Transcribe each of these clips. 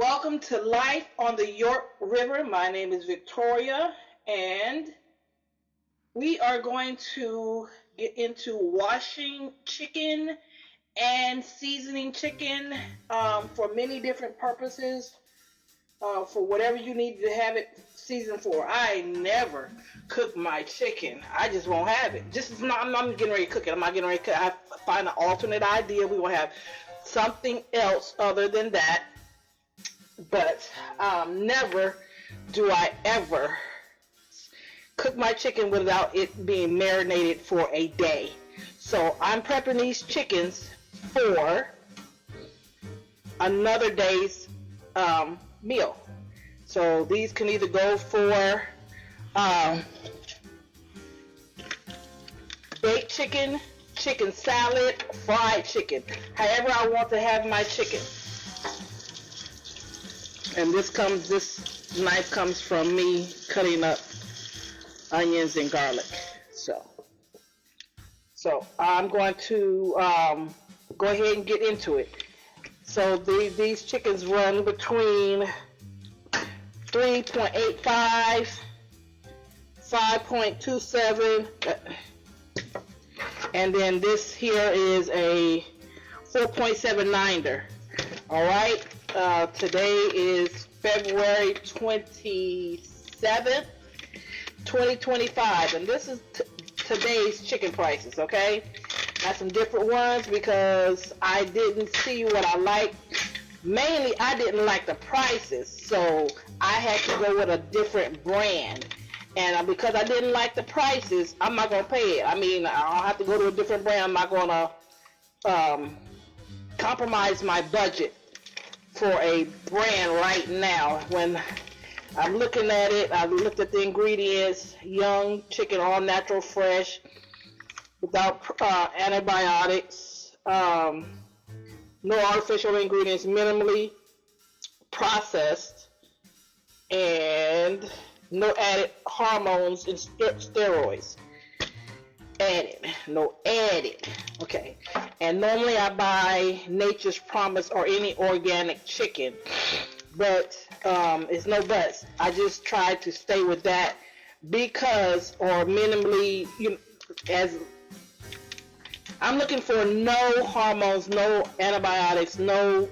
Welcome to Life on the York River. My name is Victoria, and we are going to get into washing chicken and seasoning chicken for many different purposes, for whatever you need to have it seasoned for. I never cook my chicken. I just won't have it. I'm not getting ready to cook it. I'm not getting ready to cook it. I find an alternate idea. We will have something else other than that. But never do I ever cook my chicken without it being marinated for a day. So I'm prepping these chickens for another day's meal. So these can either go for baked chicken, chicken salad, fried chicken, however I want to have my chicken. And this knife comes from me cutting up onions and garlic. So I'm going to go ahead and get into it. So these chickens run between 3.85, 5.27, and then this here is a 4.79er. All right. Today is February 27th, 2025, and this is today's chicken prices, okay? Got some different ones because I didn't see what I liked. Mainly, I didn't like the prices, so I had to go with a different brand. And because I didn't like the prices, I'm not going to pay it. I mean, I'll have to go to a different brand. I'm not going to compromise my budget for a brand right now. When I'm looking at it, I've looked at the ingredients: young chicken, all natural, fresh, without antibiotics, no artificial ingredients, minimally processed, and no added hormones and steroids. Added. Okay. And normally I buy Nature's Promise or any organic chicken, but it's no buts. I just try to stay with that because, or minimally, as I'm looking for no hormones, no antibiotics, no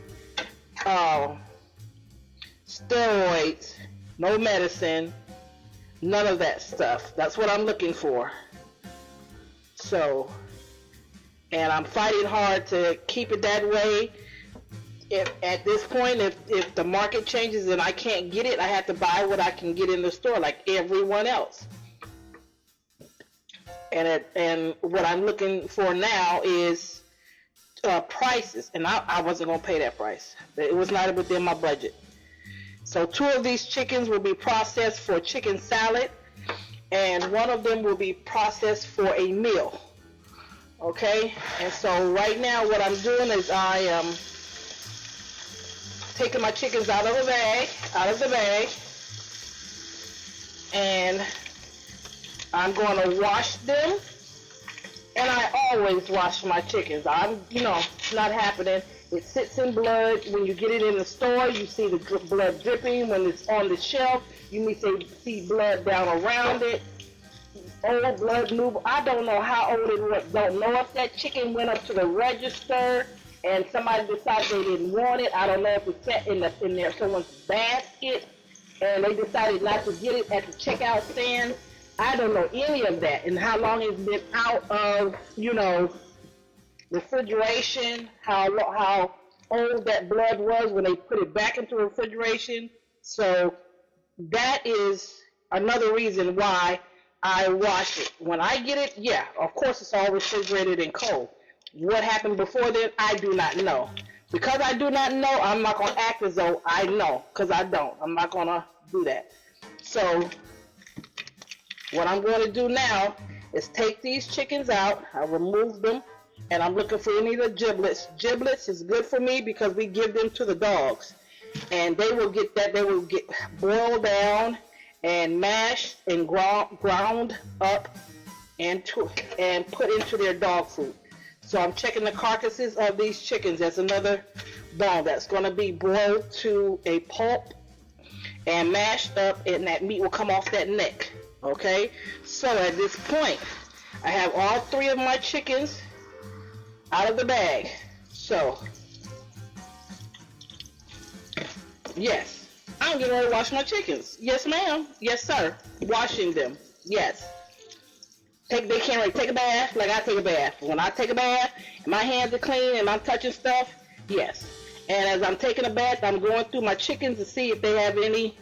steroids, no medicine, none of that stuff. That's what I'm looking for. So, and I'm fighting hard to keep it that way. At this point, if the market changes and I can't get it, I have to buy what I can get in the store like everyone else. And what I'm looking for now is prices, and I wasn't going to pay that price. It was not within my budget. So 2 of these chickens will be processed for chicken salad, and 1 of them will be processed for a meal. Okay, and so right now what I'm doing is I am taking my chickens out of the bag, and I'm going to wash them. And I always wash my chickens. It's not happening. It sits in blood. When you get it in the store, you see the blood dripping. When it's on the shelf, you may see blood down around it. Old blood, new. I don't know how old it was. Don't know if that chicken went up to the register and somebody decided they didn't want it. I don't know if it sat in there someone's basket and they decided not to get it at the checkout stand. I don't know any of that, and how long it's been out of refrigeration. How old that blood was when they put it back into refrigeration. So that is another reason why I wash it. When I get it, yeah, of course it's all refrigerated and cold. What happened before then, I do not know. Because I do not know, I'm not going to act as though I know, because I don't. I'm not going to do that. So what I'm going to do now is take these chickens out. I remove them, and I'm looking for any of the giblets. Giblets is good for me because we give them to the dogs, and they will get boiled down and mashed and ground up and put into their dog food. So I'm checking the carcasses of these chickens. That's another bone that's going to be boiled to a pulp and mashed up, and that meat will come off that neck. Okay? So at this point, I have all 3 of my chickens out of the bag. So, yes, I'm getting ready to wash my chickens. Yes, ma'am. Yes, sir. Washing them. Yes. They can't really take a bath like I take a bath. When I take a bath, my hands are clean and I'm touching stuff, yes. And as I'm taking a bath, I'm going through my chickens to see if they have any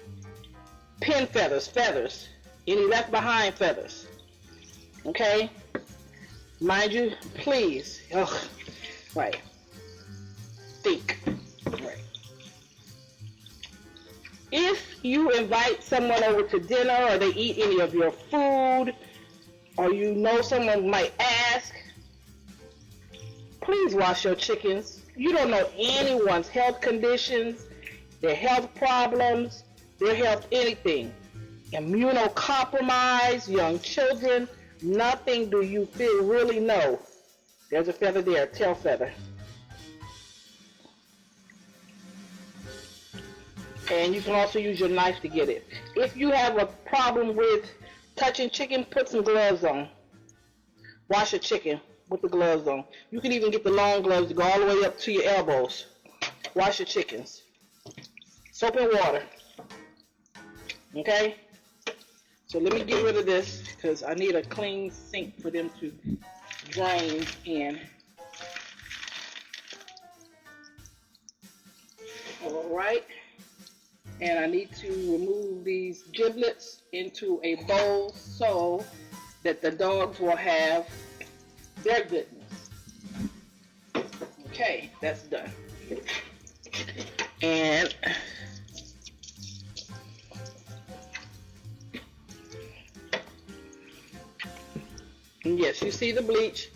pin feathers, any left behind feathers. Okay? Mind you, please. Oh, right. Think. Right. If you invite someone over to dinner or they eat any of your food, or you know someone might ask, please wash your chickens. You don't know anyone's health conditions, their health problems, their health anything. Immunocompromised, young children, nothing do you feel really know. There's a feather there, a tail feather. And you can also use your knife to get it. If you have a problem with touching chicken, put some gloves on. Wash your chicken with the gloves on. You can even get the long gloves to go all the way up to your elbows. Wash your chickens. Soap and water. Okay? So let me get rid of this because I need a clean sink for them to drain in. Alright. And I need to remove these giblets into a bowl so that the dogs will have their goodness. Okay, that's done. And yes, you see the bleach,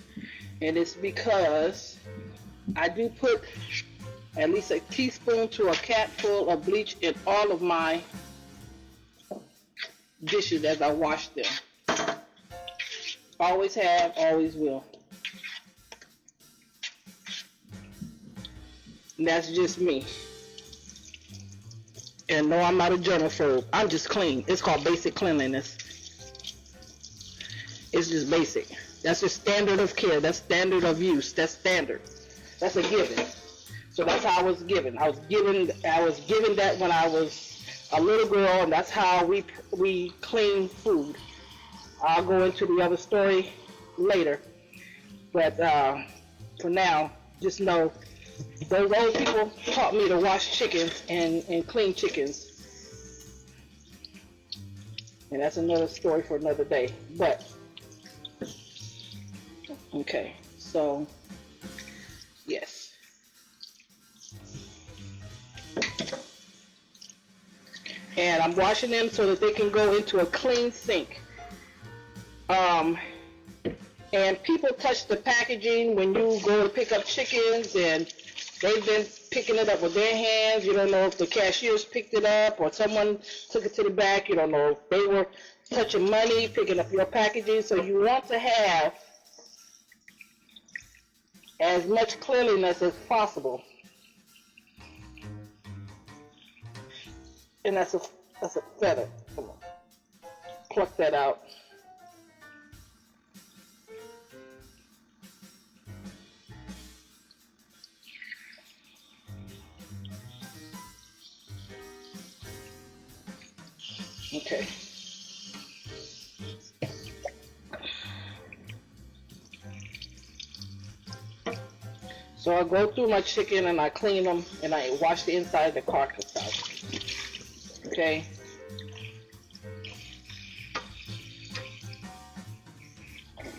and it's because I do put at least a teaspoon to a capful of bleach in all of my dishes as I wash them. Always have, always will. And that's just me. And no, I'm not a germaphobe. I'm just clean. It's called basic cleanliness. It's just basic. That's just standard of care. That's standard of use. That's standard. That's a given. So that's how I was given. I was given that when I was a little girl, and that's how we clean food. I'll go into the other story later. But for now, just know those old people taught me to wash chickens and clean chickens. And that's another story for another day. But okay, so yes. And I'm washing them so that they can go into a clean sink. And people touch the packaging when you go to pick up chickens, and they've been picking it up with their hands. You don't know if the cashiers picked it up or someone took it to the back. You don't know if they were touching money, picking up your packaging. So you want to have as much cleanliness as possible. And that's a feather. Come on. Pluck that out. Okay. So I go through my chicken and I clean them and I wash the inside of the carcass out. Okay.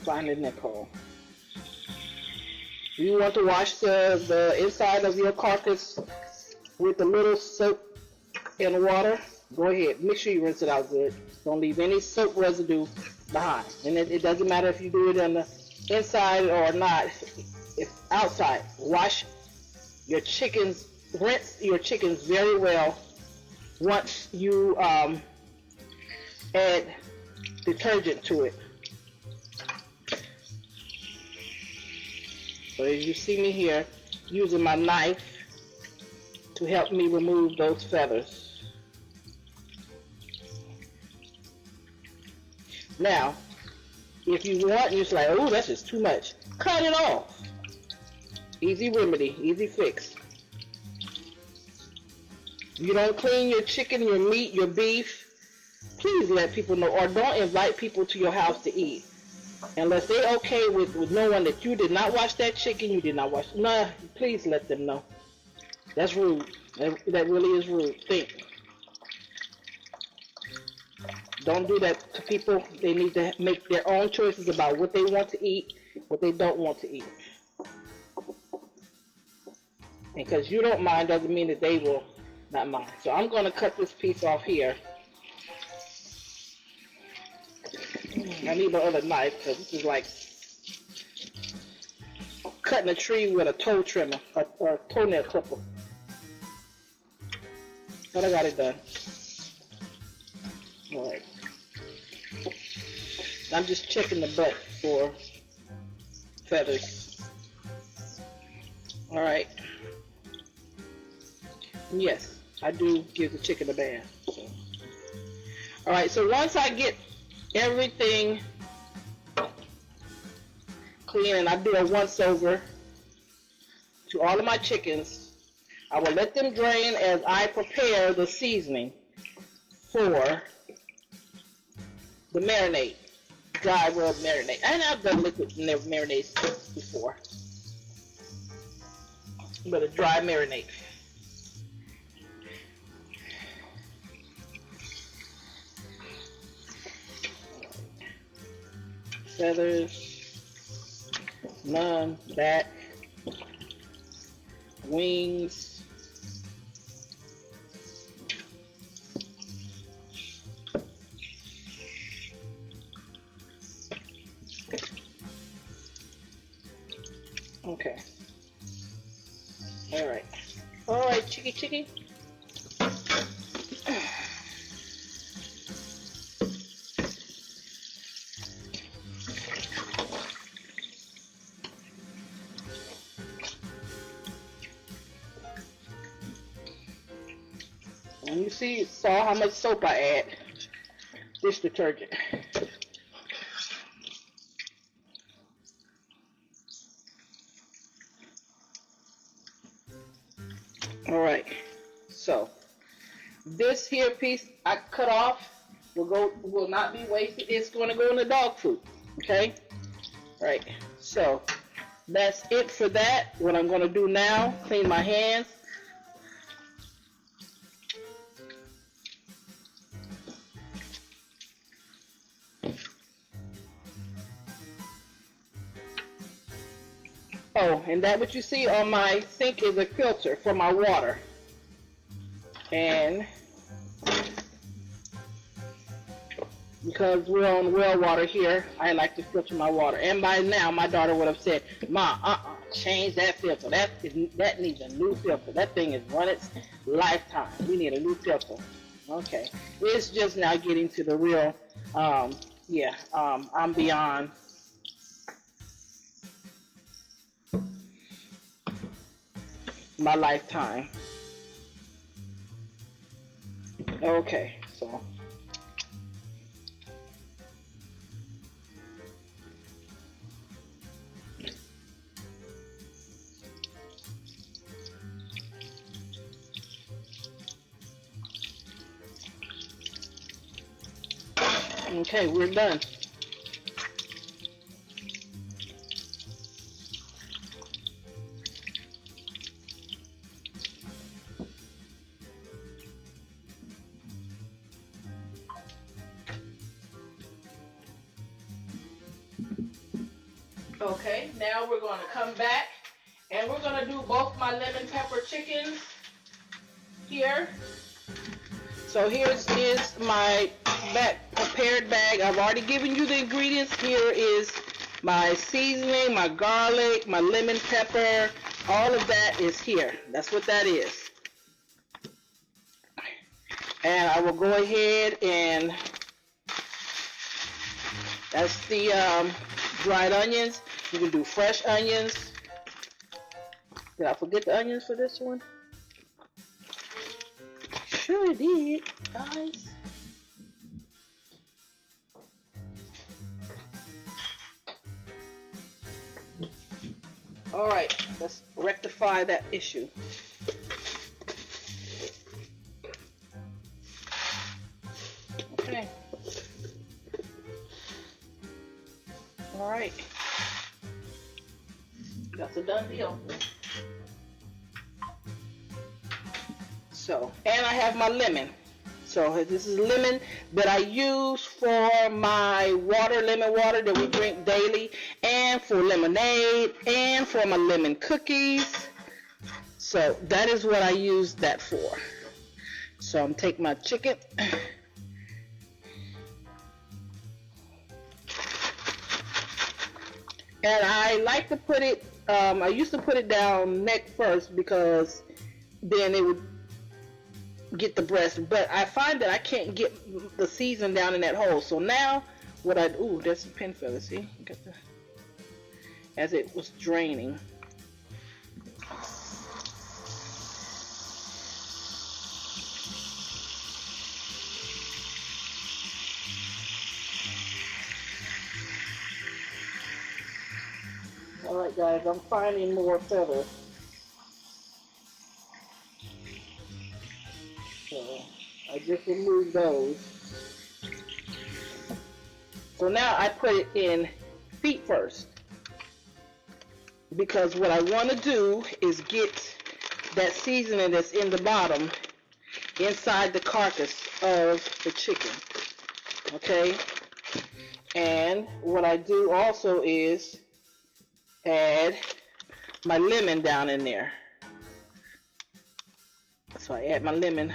Find the nip hole. You want to wash the inside of your carcass with a little soap and water. Go ahead. Make sure you rinse it out good. Don't leave any soap residue behind. And it doesn't matter if you do it on the inside or not. It's outside. Wash your chickens. Rinse your chickens very well once you add detergent to it. So as you see me here, using my knife to help me remove those feathers. Now, if you want, you're just like, oh, that's just too much. Cut it off. Easy remedy, easy fix. You don't clean your chicken, your meat, your beef, please let people know, or don't invite people to your house to eat. Unless they're okay with knowing that you did not wash that chicken, you did not wash. Nah, please let them know. That's rude. That really is rude. Think. Don't do that to people. They need to make their own choices about what they want to eat, what they don't want to eat. Because you don't mind doesn't mean that they will not mind. So I'm going to cut this piece off here. I need my other knife because this is like cutting a tree with a toe trimmer, or toenail clipper. But I got it done. Alright. I'm just checking the butt for feathers. Alright. Yes, I do give the chicken a bath. So. Alright, so once I get everything clean and I do a once over to all of my chickens, I will let them drain as I prepare the seasoning for the marinade, dry rub marinade. And I've done liquid marinades before, but a dry marinade. Feathers, none, back, wings, okay, all right, chicky. And you saw how much soap I add, dish detergent. All right, so this here piece I cut off will not be wasted. It's going to go in the dog food. Okay, all right. So that's it for that. What I'm going to do now, clean my hands. Oh, and that what you see on my sink is a filter for my water. And because we're on well water here, I like to filter my water. And by now, my daughter would have said, "Ma, change that filter. That needs a new filter. That thing is run its lifetime. We need a new filter." Okay, it's just now getting to the real. I'm beyond. My lifetime. Okay, so okay, we're done. Okay, now we're going to come back and we're going to do both my lemon pepper chickens here. So here's my prepared bag. I've already given you the ingredients. Here is my seasoning, my garlic, my lemon pepper. All of that is here. That's what that is. And I will go ahead and that's the dried onions. You can do fresh onions, Did I forget the onions for this one? Sure did, guys. All right, let's rectify that issue. Okay. All right. That's a done deal. So, and I have my lemon. So this is lemon that I use for my water, lemon water that we drink daily, and for lemonade, and for my lemon cookies. So that is what I use that for. So I'm taking my chicken. And I like to put it, I used to put it down neck first because then it would get the breast. But I find that I can't get the season down in that hole. So now what I, ooh, there's a pin feather, see? Got the, as it was draining. Alright guys, I'm finding more feathers. So I just removed those. So now I put it in feet first. Because what I want to do is get that seasoning that's in the bottom inside the carcass of the chicken. Okay? And what I do also is add my lemon down in there. So I add my lemon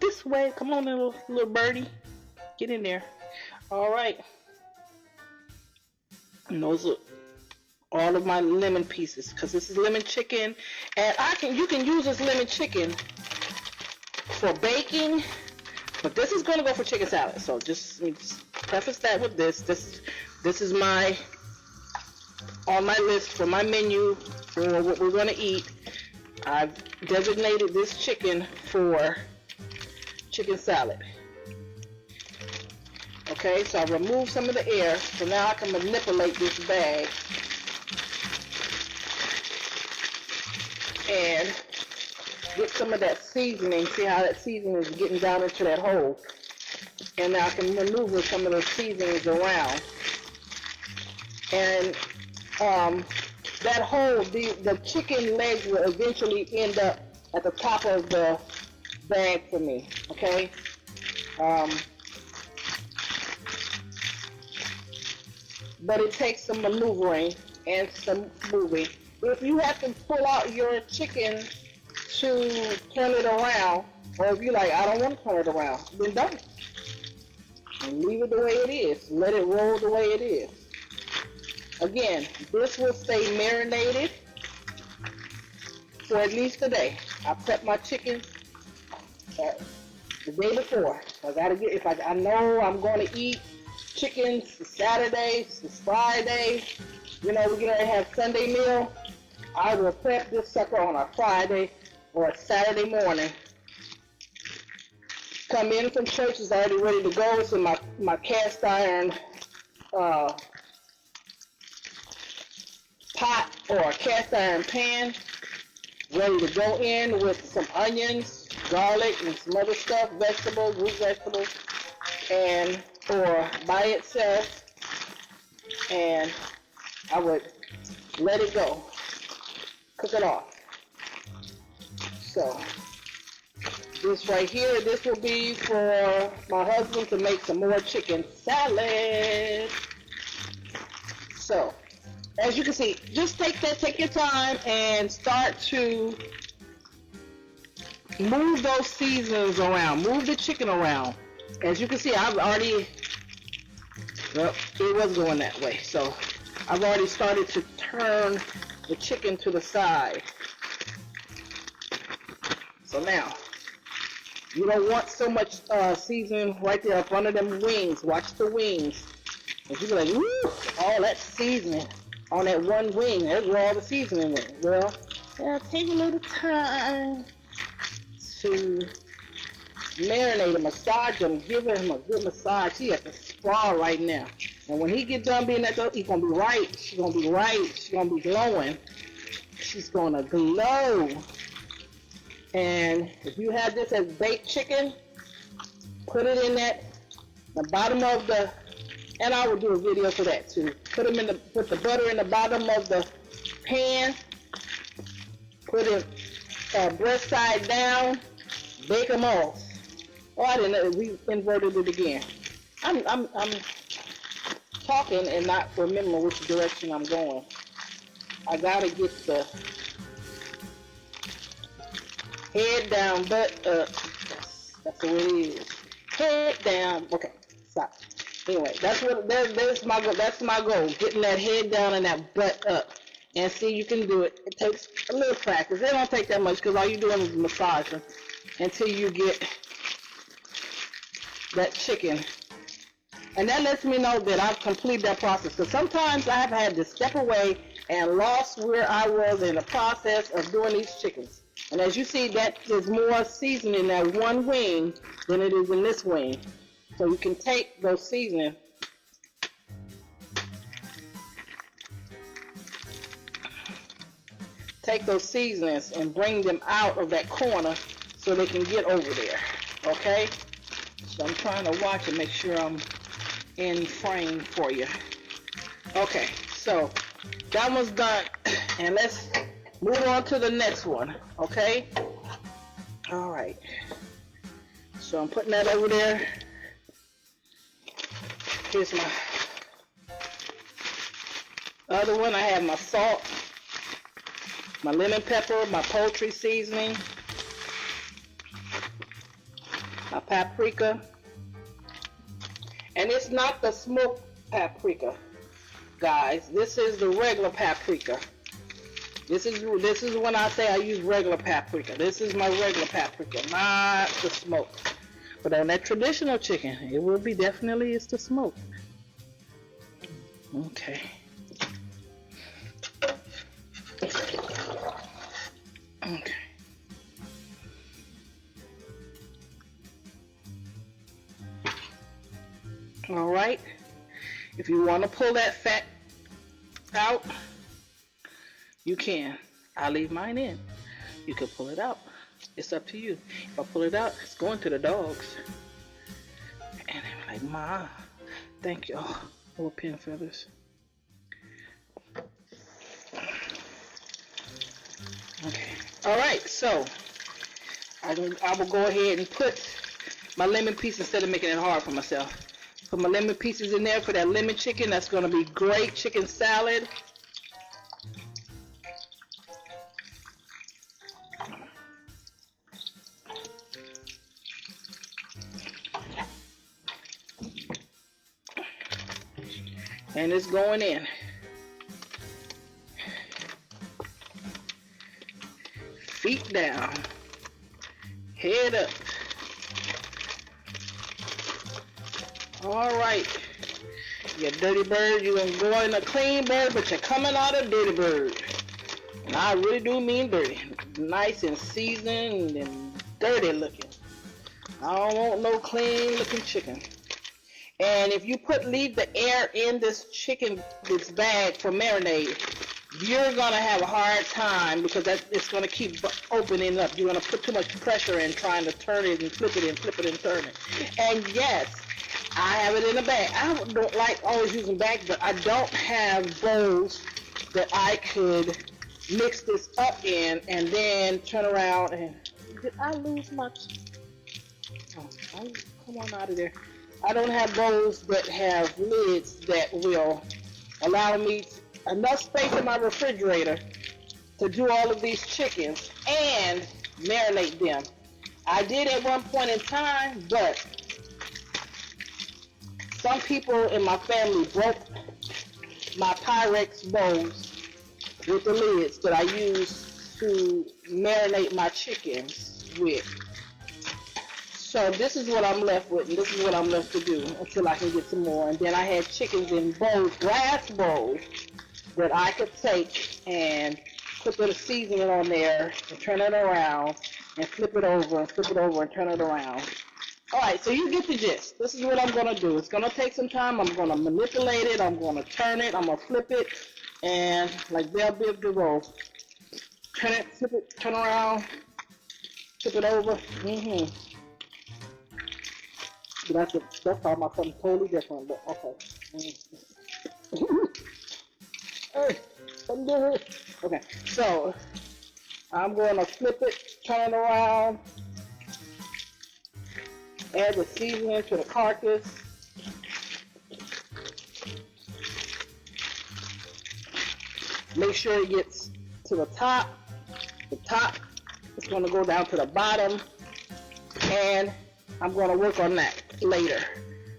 this way. Come on, little birdie. Get in there. All right. And those are all of my lemon pieces because this is lemon chicken. And you can use this lemon chicken for baking, but this is going to go for chicken salad. So just preface that with this. This is my on my list for my menu for what we're going to eat. I've designated this chicken for chicken salad. Okay, so I removed some of the air, so now I can manipulate this bag and get some of that seasoning. See how that seasoning is getting down into that hole. And now I can maneuver some of the seasonings around. And that hole, the chicken legs will eventually end up at the top of the bag for me, okay? But it takes some maneuvering and some moving. If you have to pull out your chicken to turn it around, or if you're like, I don't want to turn it around, then don't. And leave it the way it is. Let it roll the way it is. Again, this will stay marinated for at least a day. I prep my chicken the day before. I gotta get, if I know I'm going to eat chicken Saturday, Friday, you know, we're going to have Sunday meal, I will prep this sucker on a Friday or a Saturday morning. Come in from church, it's already ready to go. It's in my cast iron pot or a cast iron pan, ready to go in with some onions, garlic, and some other stuff, vegetables, root vegetables, and or by itself, and I would let it go, cook it off. So this right here, this will be for my husband to make some more chicken salad. So as you can see, just take your time and start to move those seasonings around, move the chicken around. As you can see, I've already, well, it was going that way, so I've already started to turn the chicken to the side. So now, you don't want so much seasoning right there up under them wings. Watch the wings. And you be like, woo, all that seasoning. on that one wing. That's where all the seasoning went. Well, yeah, take a little time to marinate him, massage him, give him a good massage. He at the spa right now. And when he get done being at the, he's gonna be right. She's gonna be right. She's gonna be glowing. She's gonna glow. And if you have this as baked chicken, put it in the bottom of the, and I will do a video for that too. Put the butter in the bottom of the pan. Put it breast side down. Bake them off. Oh, I didn't know, we inverted it again. I'm talking and not remembering which direction I'm going. I gotta get the head down, butt up. That's the way it is. Head down. Okay, stop. Anyway, that's my goal. That's my goal. Getting that head down and that butt up. And see, you can do it. It takes a little practice. It don't take that much because all you're doing is massaging until you get that chicken. And that lets me know that I've completed that process. Because sometimes I've had to step away and lost where I was in the process of doing these chickens. And as you see, that is more seasoning in that one wing than it is in this wing. So you can take those seasonings and bring them out of that corner so they can get over there. Okay? So I'm trying to watch and make sure I'm in frame for you. Okay, so that one's done, and let's move on to the next one. Okay? All right. So I'm putting that over there. Here's my other one. I have my salt, my lemon pepper, my poultry seasoning, my paprika. And it's not the smoked paprika, guys. This is the regular paprika. This is when I say I use regular paprika. This is my regular paprika, not the smoked. But on that traditional chicken, it will be definitely it's the smoked. Okay. Okay. All right. If you want to pull that fat out, you can. I leave mine in. You can pull it out. It's up to you. If I pull it out, it's going to the dogs. And they're like, Ma, thank you. Oh, more pin feathers. Okay. All right. So I will go ahead and put my lemon piece instead of making it hard for myself. Put my lemon pieces in there for that lemon chicken. That's going to be great chicken salad. And it's going in. Feet down. Head up. All right. You dirty bird, you're going to go in a clean bird, but you're coming out a dirty bird. And I really do mean dirty. Nice and seasoned and dirty looking. I don't want no clean looking chicken. And if you leave the air in this chicken, this bag for marinade, you're going to have a hard time because it's going to keep opening up. You're going to put too much pressure in trying to turn it and flip it and turn it. And yes, I have it in a bag. I don't like always using bags, but I don't have bowls that I could mix this up in and then turn around and... Did I lose my... Oh, come on out of there. I don't have bowls that have lids that will allow me enough space in my refrigerator to do all of these chickens and marinate them. I did at one point in time, but some people in my family broke my Pyrex bowls with the lids that I use to marinate my chickens with. So this is what I'm left with, and this is what I'm left to do until I can get some more. And then I had chickens in bowls, glass bowls, that I could take and put the seasoning on there and turn it around and flip it over and flip it over and turn it around. Alright, so you get the gist. This is what I'm going to do. It's going to take some time. I'm going to manipulate it. I'm going to turn it. I'm going to flip it. And like Belle Biv DeVoe. Turn it, flip it, turn around, flip it over. That's talking about something totally different, but okay. Hey, don't do it. Okay, so I'm going to flip it, turn it around, add the seasoning to the carcass. Make sure it gets to the top. The top is going to go down to the bottom, and I'm going to work on that later.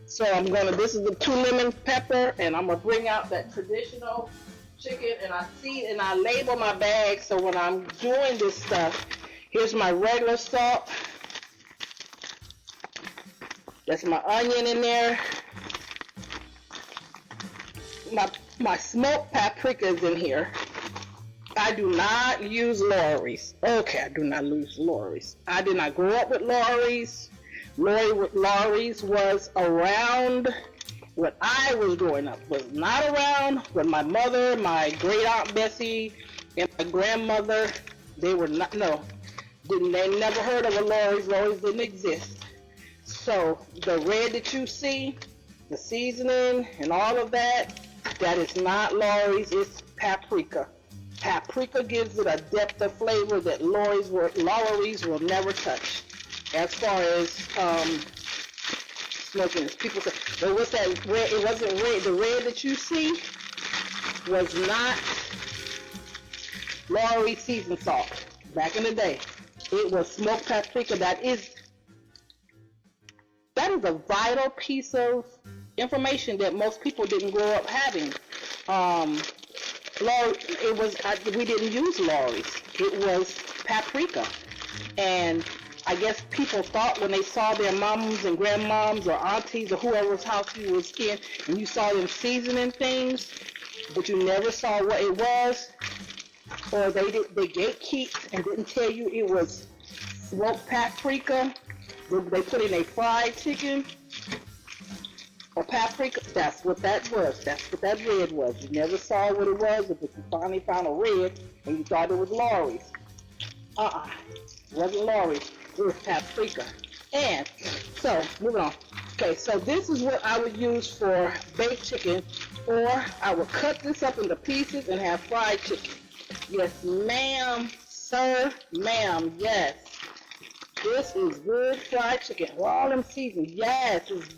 So this is the 2 lemon pepper, and I'm going to bring out that traditional chicken, and I label my bag, so when I'm doing this stuff, here's my regular salt. That's my onion in there. My smoked paprika is in here. I do not use Lawry's. Okay, I do not use Lawry's. I did not grow up with Lawry's. Lawry's was around when I was growing up. Was not around when my mother, my great aunt Bessie, and my grandmother, they were not, no. They never heard of a Lawry's. Lawry's didn't exist. So the red that you see, the seasoning and all of that, that is not Lawry's, it's paprika. Paprika gives it a depth of flavor that Lawry's will never touch. As far as smoking, people say, but what's that red? It wasn't red. The red that you see was not Lawry's seasoned salt. Back in the day, it was smoked paprika. That is a vital piece of information that most people didn't grow up having. We didn't use Lawry's. It was paprika. And I guess people thought when they saw their moms and grandmoms or aunties or whoever's house you was in, and you saw them seasoning things, but you never saw what it was, or they gatekeeped and didn't tell you it was smoked paprika. They put in a fried chicken or paprika. That's what that was. That's what that red was. You never saw what it was, but you finally found a red and you thought it was Lawry's. It wasn't Lawry's. It was paprika. And so, moving on. Okay, so this is what I would use for baked chicken, or I would cut this up into pieces and have fried chicken. Yes, ma'am, sir, ma'am, yes. This is good fried chicken. All them seasons, yes, it's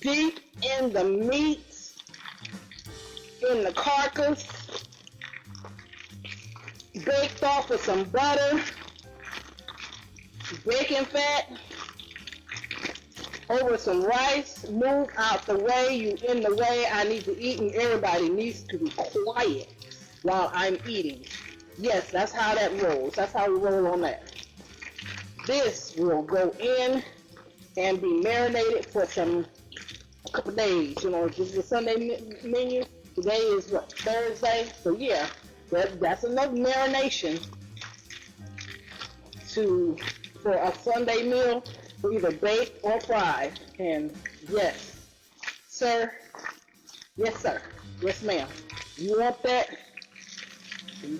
deep in the meats, in the carcass, baked off with some butter, bacon fat, over some rice. Move out the way, you in the way. I need to eat, and everybody needs to be quiet while I'm eating. Yes, that's how that rolls. That's how we roll on that. This will go in and be marinated for a couple days. You know, this is a Sunday menu. Today is what, Thursday? So yeah, that's enough marination for a Sunday meal, for either baked or fried. And yes, sir. Yes, sir. Yes, ma'am. You want that?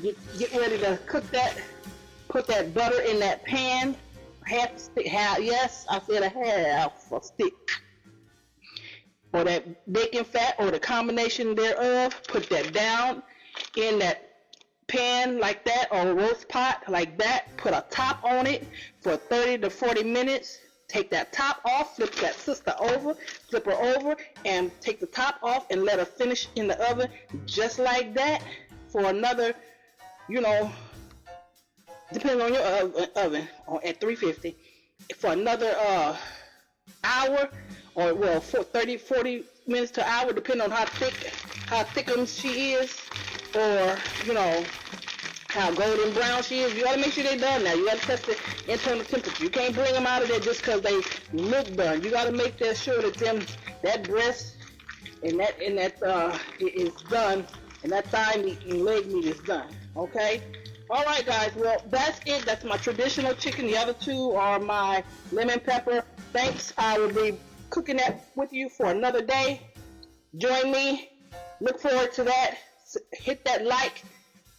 Get ready to cook that. Put that butter in that pan. Half a stick. Yes, I said a half a stick. Or that bacon fat, or the combination thereof. Put that down in that pan like that, or roast pot like that. Put a top on it for 30 to 40 minutes. Take that top off, flip that sister over, flip her over, and take the top off and let her finish in the oven just like that for another, depending on your oven, at 350, for another hour, or for 30, 40 minutes to an hour, depending on how thick she is, or, how golden brown she is. You gotta make sure they're done now. You gotta test the internal temperature. You can't bring them out of there just because they look done. You gotta make sure that that breast and that is done and that thigh meat and leg meat is done. Okay? All right, guys. Well, that's it. That's my traditional chicken. The other two are my lemon pepper. Thanks. I will be cooking that with you for another day. Join me. Look forward to that. Hit that like.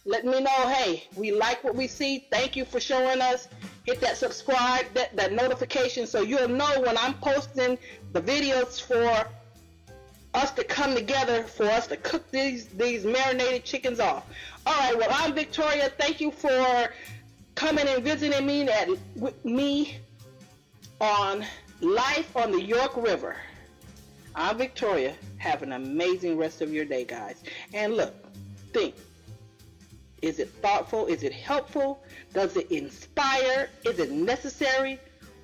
Let me know, hey, we like what we see. Thank you for showing us. Hit that subscribe, that notification, so you'll know when I'm posting the videos for us to come together, for us to cook these marinated chickens off. All right, well, I'm Victoria. Thank you for coming and visiting me with me on Life on the York River. I'm Victoria. Have an amazing rest of your day, guys. And look, think. Is it thoughtful? Is it helpful? Does it inspire? Is it necessary?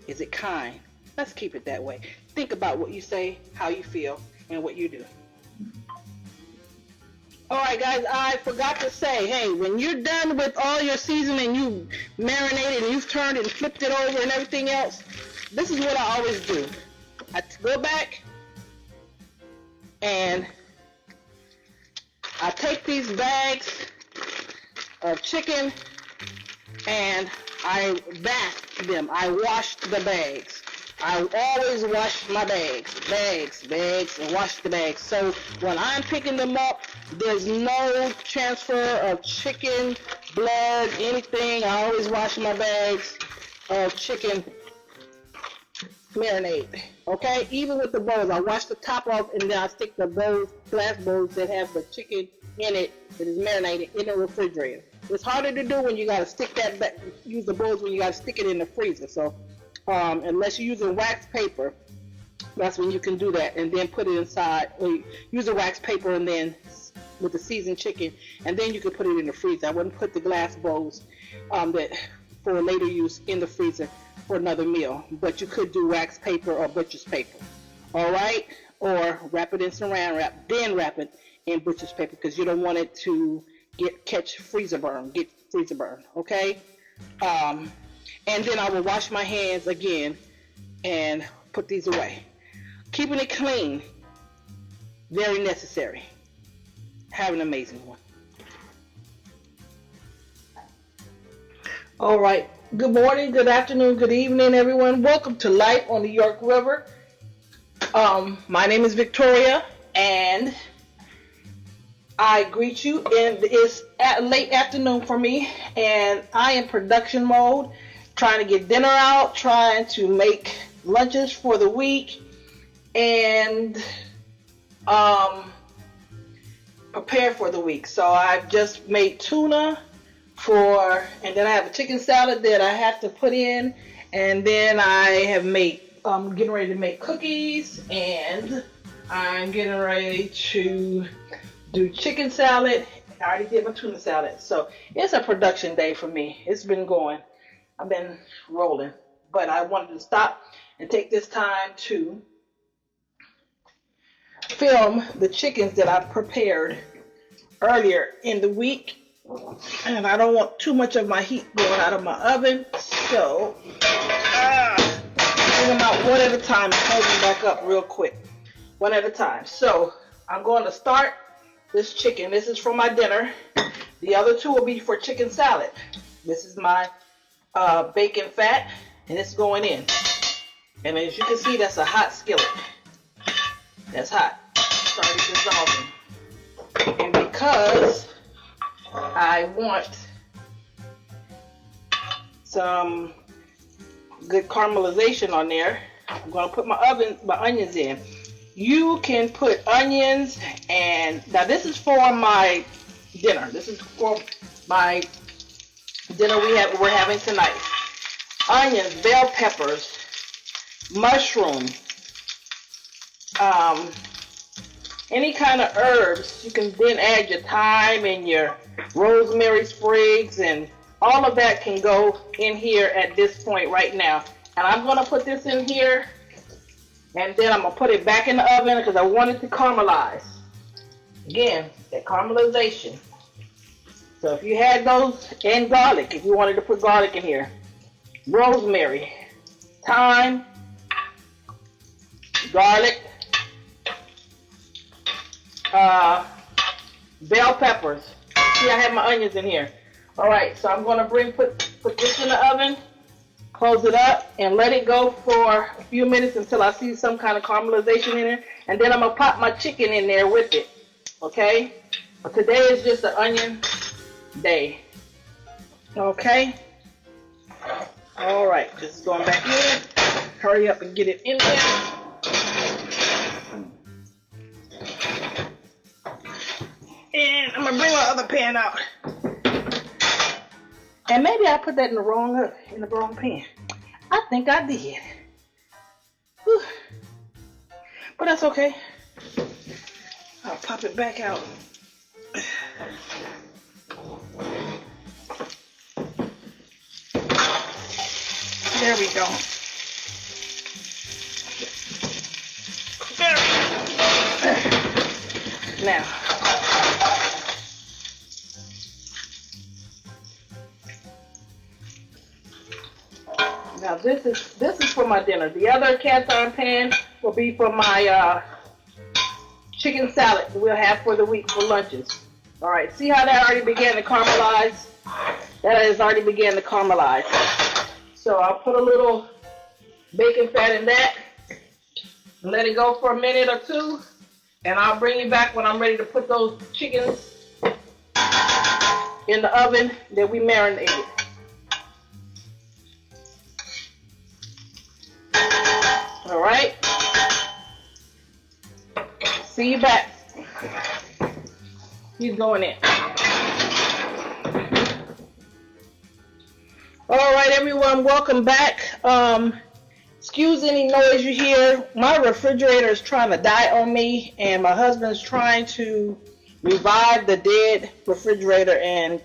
Is it kind? Let's keep it that way. Think about what you say, how you feel, and what you do. All right, guys, I forgot to say, hey, when you're done with all your seasoning, you marinated and you've turned and flipped it over and everything else, this is what I always do. I go back and I take these bags of chicken and I bath them. I wash the bags. I always wash my bags, and wash the bags. So when I'm picking them up, there's no transfer of chicken, blood, anything. I always wash my bags of chicken marinade. Okay, even with the bowls, I wash the top off and then I stick the bowls, glass bowls that have the chicken in it that is marinated in the refrigerator. It's harder to do when you gotta stick that back, use the bowls when you gotta stick it in the freezer. So unless you're using wax paper, that's when you can do that, and then put it inside, or use a wax paper and then with the seasoned chicken, and then you can put it in the freezer. I wouldn't put the glass bowls that for later use in the freezer for another meal, but you could do wax paper or butcher's paper. All right, or wrap it in saran wrap, then wrap it in butcher's paper because you don't want it to catch freezer burn, okay? And then I will wash my hands again and put these away. Keeping it clean, very necessary. Have an amazing one. All right, good morning, good afternoon, good evening, everyone. Welcome to Life on the York River. My name is Victoria, and I greet you, and it's late afternoon for me, and I am production mode, trying to get dinner out, trying to make lunches for the week, and prepare for the week. So I've just made tuna and then I have a chicken salad that I have to put in, and then I have getting ready to make cookies, and I'm getting ready to do chicken salad. I already did my tuna salad. So it's a production day for me. It's been going. I've been rolling. But I wanted to stop and take this time to film the chickens that I prepared earlier in the week. And I don't want too much of my heat going out of my oven. So, bring them out one at a time and hold them back up real quick. One at a time. So, I'm going to start this chicken. This is for my dinner. The other two will be for chicken salad. This is my bacon fat, and it's going in. And as you can see, that's a hot skillet. That's hot. Started dissolving. And because I want some good caramelization on there, I'm going to put my onions in. You can put onions, and now this is for my dinner. This is for my dinner we're having tonight. Onions, bell peppers, mushrooms, any kind of herbs. You can then add your thyme and your rosemary sprigs, and all of that can go in here at this point right now. And I'm going to put this in here, and then I'm going to put it back in the oven because I want it to caramelize. Again, that caramelization. So if you had those, and garlic, if you wanted to put garlic in here, rosemary, thyme, garlic, bell peppers. See, I have my onions in here. All right, so I'm gonna put this in the oven, close it up, and let it go for a few minutes until I see some kind of caramelization in it, and then I'm gonna pop my chicken in there with it. Okay? But today is just an onion day. Okay? All right, just going back in. Hurry up and get it in there. And I'm gonna bring my other pan out. And maybe I put that in the wrong pan. I think I did. Whew. But that's okay. I'll pop it back out. There we go. There we go. Now. Now this is for my dinner. The other cast iron pan will be for my chicken salad we'll have for the week for lunches. All right, see how that already began to caramelize? That has already began to caramelize. So I'll put a little bacon fat in that, let it go for a minute or two, and I'll bring you back when I'm ready to put those chickens in the oven that we marinated. All right. See you back. He's going in. All right, everyone, welcome back. Excuse any noise you hear. My refrigerator is trying to die on me, and my husband's trying to revive the dead refrigerator and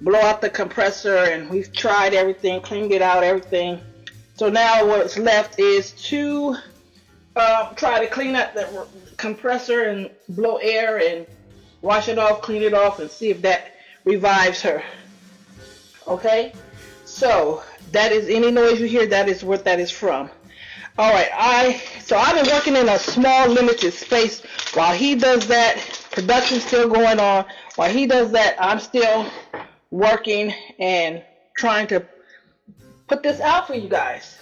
blow out the compressor, and we've tried everything, cleaned it out, everything. So now what's left is to try to clean up the compressor and blow air and wash it off, clean it off, and see if that revives her. Okay? So that is any noise you hear, that is what that is from. All right, I've been working in a small limited space while he does that. Production's still going on. While he does that, I'm still working and trying to put this out for you guys.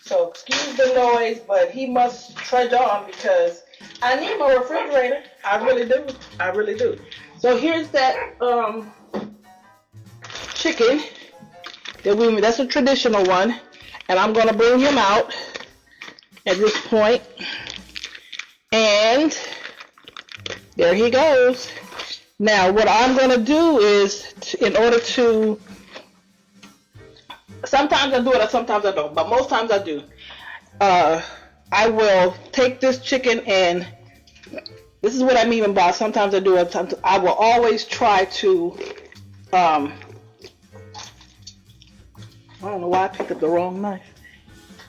So excuse the noise, but he must trudge on because I need my refrigerator. I really do. I really do. So here's that chicken that's a traditional one, and I'm gonna bring him out at this point, and there he goes. Now what I'm gonna do is, in order to, sometimes I do it, sometimes I don't, but most times I do. I will take this chicken, and this is what I mean by sometimes I do it. I will always try to, I don't know why I picked up the wrong knife.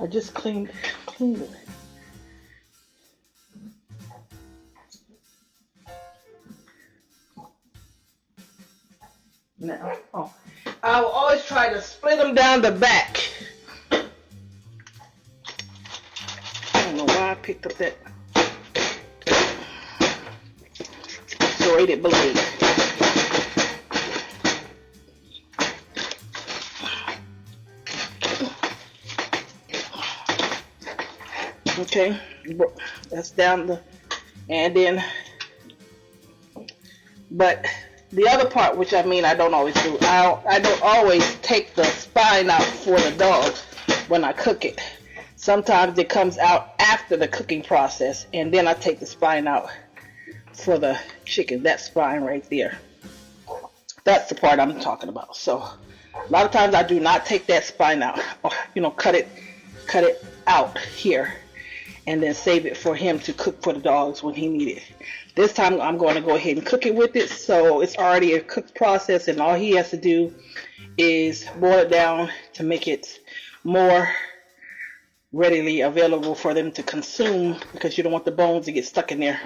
I just cleaned it. Now, I will always try to split them down the back. I don't know why I picked up that serrated blade. Okay, that's down and then, but the other part, which I mean I don't always do, I don't always take the spine out for the dogs when I cook it. Sometimes it comes out after the cooking process, and then I take the spine out for the chicken. That spine right there. That's the part I'm talking about. So a lot of times I do not take that spine out, or cut it out here, and then save it for him to cook for the dogs when he need it. This time I'm going to go ahead and cook it with it, so it's already a cooked process, and all he has to do is boil it down to make it more readily available for them to consume, because you don't want the bones to get stuck in their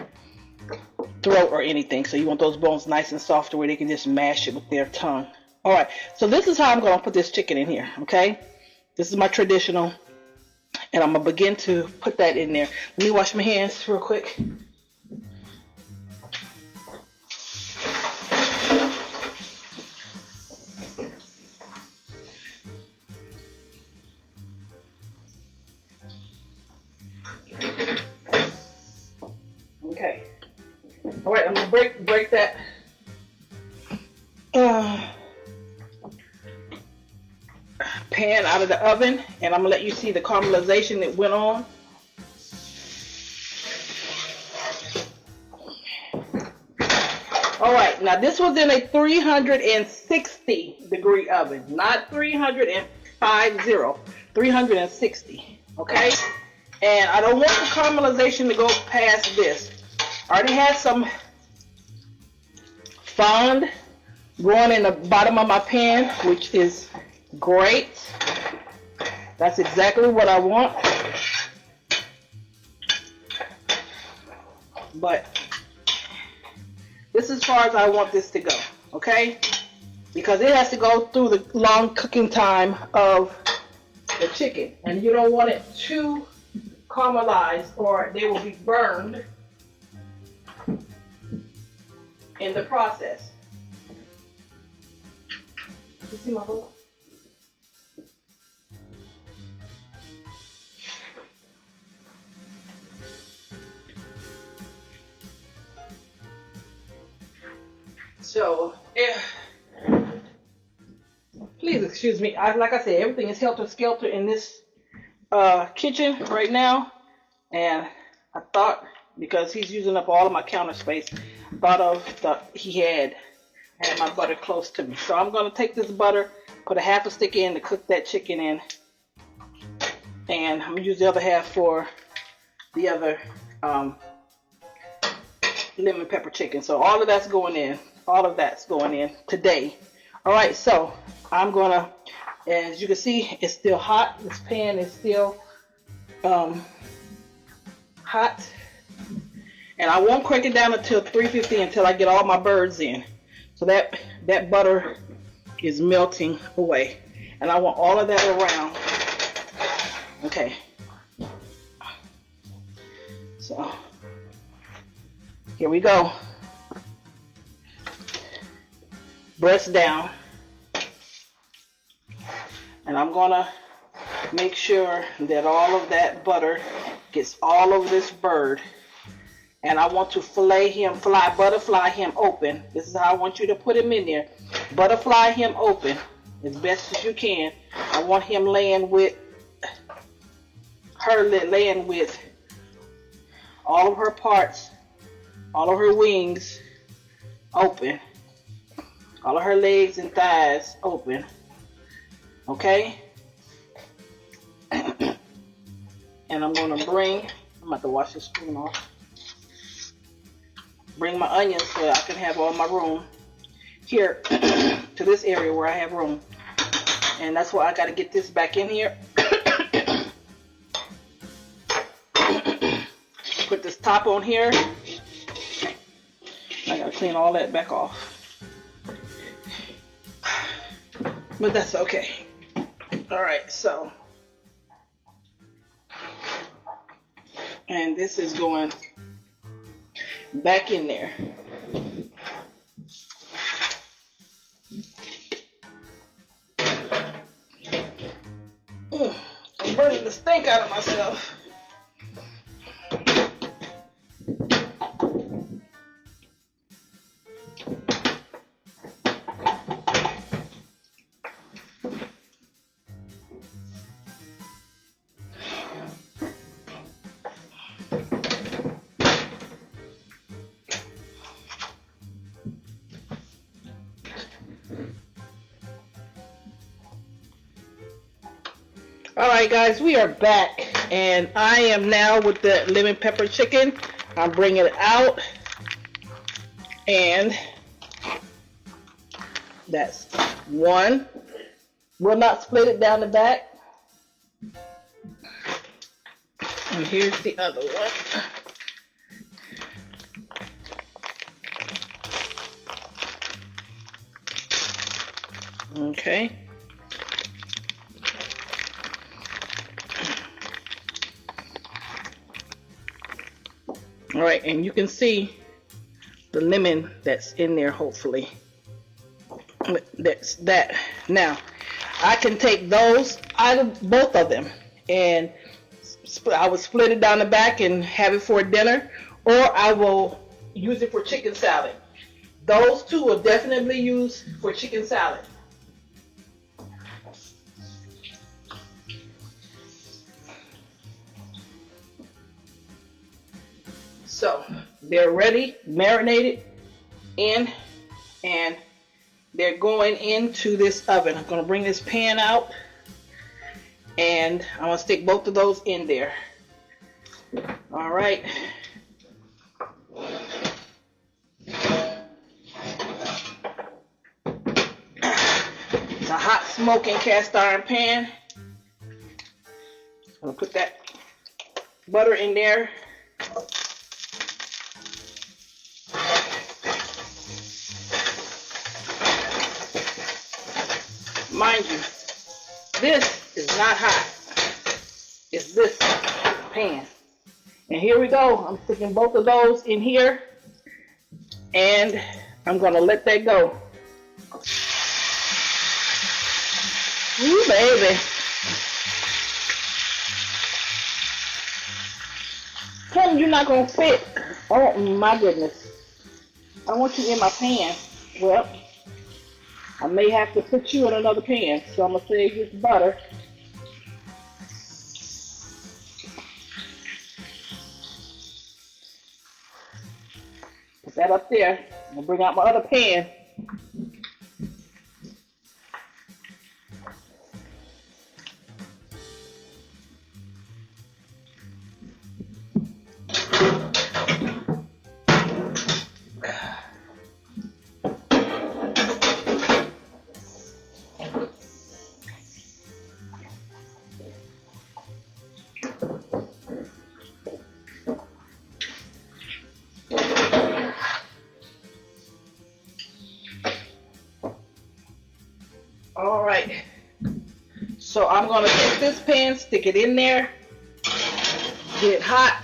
throat or anything. So you want those bones nice and soft where they can just mash it with their tongue. All right, so this is how I'm going to put this chicken in here, okay? This is my traditional, and I'm going to begin to put that in there. Let me wash my hands real quick. All right, I'm gonna break that pan out of the oven, and I'm gonna let you see the caramelization that went on. All right, now this was in a 360 degree oven, not 350, 360, okay? And I don't want the caramelization to go past this. I already had some fond going in the bottom of my pan, which is great. That's exactly what I want. But this is as far as I want this to go, okay? Because it has to go through the long cooking time of the chicken. And you don't want it too caramelized or they will be burned in the process. You see my bowl? So, please excuse me. Like I said, everything is helter-skelter in this kitchen right now. And I thought, because he's using up all of my counter space, he had my butter close to me. So I'm going to take this butter, put a half a stick in to cook that chicken in. And I'm going to use the other half for the other lemon pepper chicken. So all of that's going in. All of that's going in today. All right, so I'm going to, as you can see, it's still hot. This pan is still hot. And I won't crank it down until 350 until I get all my birds in. So that butter is melting away. And I want all of that around. Okay. So, here we go. Breast down. And I'm gonna make sure that all of that butter gets all over this bird. And I want to butterfly him open. This is how I want you to put him in there. Butterfly him open as best as you can. I want him laying with all of her parts, all of her wings open, all of her legs and thighs open. Okay? And I'm going to I'm about to wash this spoon off. Bring my onions so I can have all my room here to this area where I have room. And that's why I got to get this back in here. Put this top on here. I got to clean all that back off. But that's okay. Alright, so. And this is going back in there. I'm burning the stink out of myself. Alright guys, we are back and I am now with the lemon pepper chicken. I'm bringing it out and that's one. We'll not split it down the back. And here's the other one. Okay. All right, and you can see the lemon that's in there, hopefully. That's that. Now, I can take those out of both of them, and I will split it down the back and have it for dinner, or I will use it for chicken salad. Those two will definitely use for chicken salad. So they're ready, marinated in, and they're going into this oven. I'm going to bring this pan out, and I'm going to stick both of those in there. All right. It's a hot smoking cast iron pan. I'm going to put that butter in there. Mind you, this is not hot. It's this pan. And here we go. I'm sticking both of those in here. And I'm going to let that go. Ooh, baby. Tell me you're not going to fit. Oh, my goodness. I want you in my pan. Well, I may have to put you in another pan, so I'm going to save this butter. Put that up there. I'm going to bring out my other pan. All right, so I'm gonna take this pan, stick it in there, get it hot.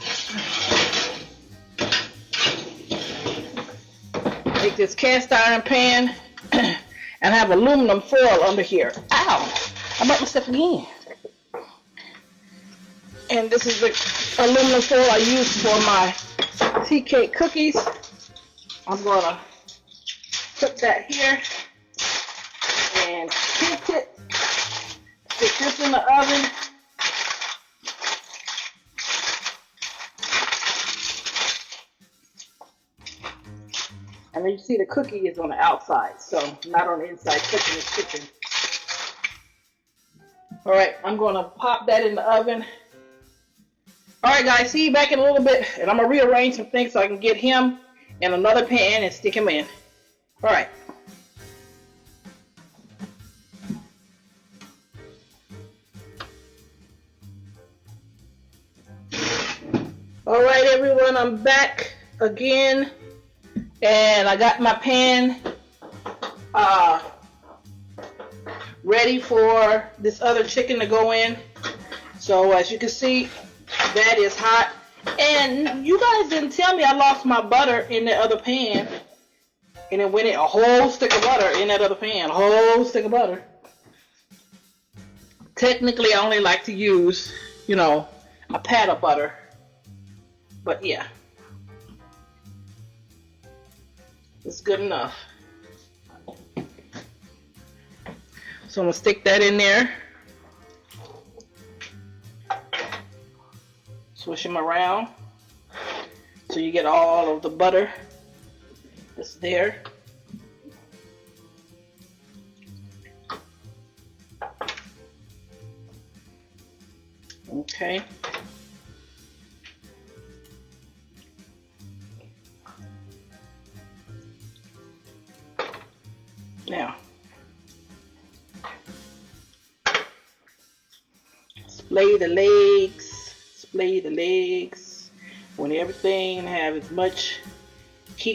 Take this cast iron pan and have aluminum foil under here. Ow, I bumped myself again. And this is the aluminum foil I use for my tea cake cookies. I'm gonna put that here. And heat it, stick this in the oven. And then you see the cookie is on the outside, so not on the inside, cooking is chicken. All right, I'm gonna pop that in the oven. All right, guys, see you back in a little bit, and I'm gonna rearrange some things so I can get him in another pan and stick him in. All right. All right, everyone, I'm back again, and I got my pan ready for this other chicken to go in. So as you can see, that is hot. And you guys didn't tell me I lost my butter in the other pan, and it went in a whole stick of butter in that other pan, a whole stick of butter. Technically, I only like to use, you know, a pat of butter. But yeah, it's good enough. So I'm gonna stick that in there. Swish them around so you get all of the butter that's there. Okay. Now, splay the legs, when everything have as much